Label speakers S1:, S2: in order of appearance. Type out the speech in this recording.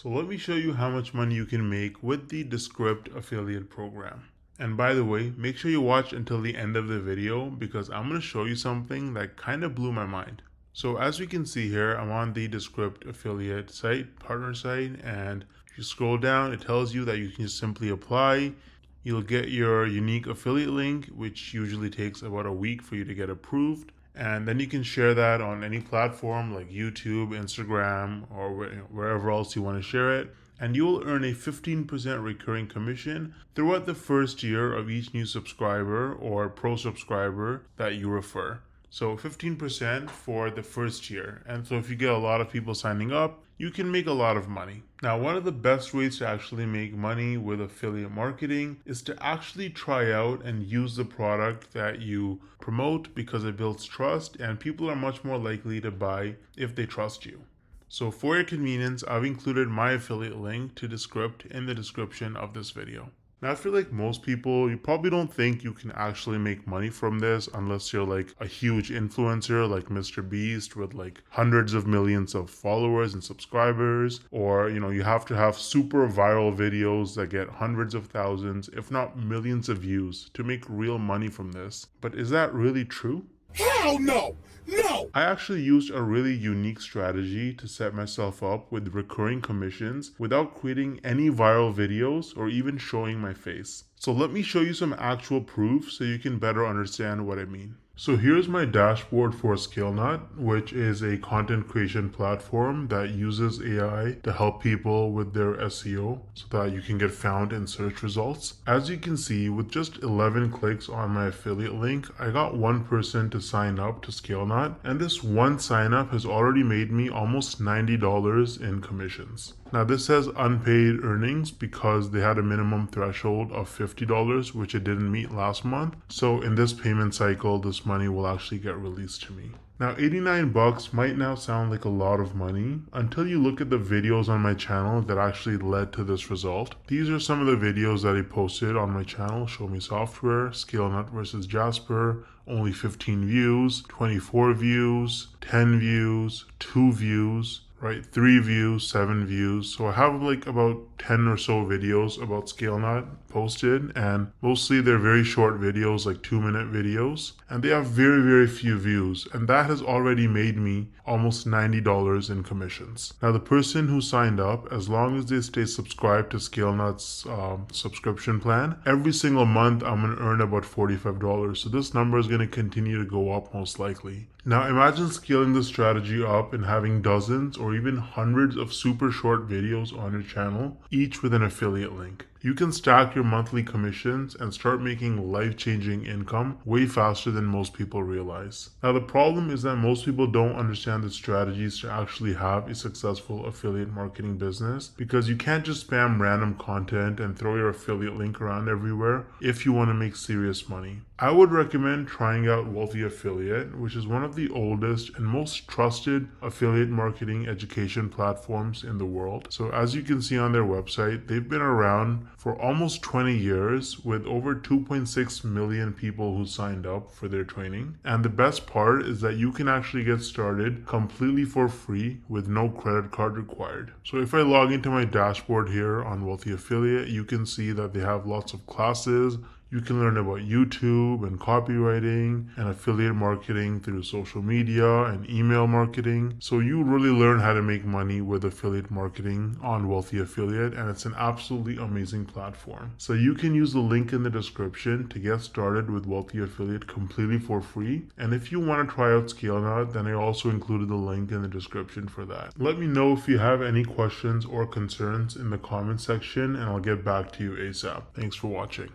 S1: So let me show you how much money you can make with the Descript affiliate program. And by the way, make sure you watch until the end of the video because I'm going to show you something that kind of blew my mind. So as we can see here, I'm on the Descript affiliate site, partner site, and if you scroll down, it tells you that you can just simply apply. You'll get your unique affiliate link, which usually takes about a week for you to get approved. And then you can share that on any platform like YouTube, Instagram, or wherever else you want to share it. And you will earn a 15% recurring commission throughout the first year of each new subscriber or pro subscriber that you refer. So 15% for the first year. And so if you get a lot of people signing up, you can make a lot of money. Now, one of the best ways to actually make money with affiliate marketing is to actually try out and use the product that you promote because it builds trust and people are much more likely to buy if they trust you. So for your convenience, I've included my affiliate link to Descript in the description of this video. Now, I feel like most people, you probably don't think you can actually make money from this unless you're like a huge influencer like Mr. Beast with like hundreds of millions of followers and subscribers, or you have to have super viral videos that get hundreds of thousands, if not millions of views to make real money from this. But is that really true?
S2: Hell no! No!
S1: I actually used a really unique strategy to set myself up with recurring commissions without creating any viral videos or even showing my face. So let me show you some actual proof so you can better understand what I mean. So here's my dashboard for ScaleNut, which is a content creation platform that uses AI to help people with their SEO so that you can get found in search results. As you can see, with just 11 clicks on my affiliate link, I got one person to sign up to ScaleNut, and this one sign up has already made me almost $90 in commissions. Now this says unpaid earnings because they had a minimum threshold of $50, which it didn't meet last month. So in this payment cycle, this money will actually get released to me. Now 89 bucks might now sound like a lot of money until you look at the videos on my channel that actually led to this result. These are some of the videos that I posted on my channel: Show Me Software, ScaleNut versus Jasper, only 15 views, 24 views, 10 views, 2 views, right? 3 views, 7 views. So I have like about 10 or so videos about ScaleNut posted, and mostly they're very short videos, like 2-minute videos, and they have very, very few views, and that has already made me almost $90 in commissions. Now the person who signed up, as long as they stay subscribed to ScaleNut's subscription plan, every single month I'm going to earn about $45. So this number is going to continue to go up most likely. Now imagine scaling this strategy up and having dozens or even hundreds of super short videos on your channel, each with an affiliate link. You can stack your monthly commissions and start making life-changing income way faster than most people realize. Now the problem is that most people don't understand the strategies to actually have a successful affiliate marketing business, because you can't just spam random content and throw your affiliate link around everywhere if you want to make serious money. I would recommend trying out Wealthy Affiliate, which is one of the oldest and most trusted affiliate marketing education platforms in the world. So as you can see on their website, they've been around for almost 20 years with over 2.6 million people who signed up for their training. And the best part is that you can actually get started completely for free with no credit card required. So if I log into my dashboard here on Wealthy Affiliate, you can see that they have lots of classes. You can learn about YouTube and copywriting and affiliate marketing through social media and email marketing. So you really learn how to make money with affiliate marketing on Wealthy Affiliate, and it's an absolutely amazing platform. So you can use the link in the description to get started with Wealthy Affiliate completely for free. And if you want to try out ScaleNut, then I also included the link in the description for that. Let me know if you have any questions or concerns in the comment section, and I'll get back to you ASAP. Thanks for watching.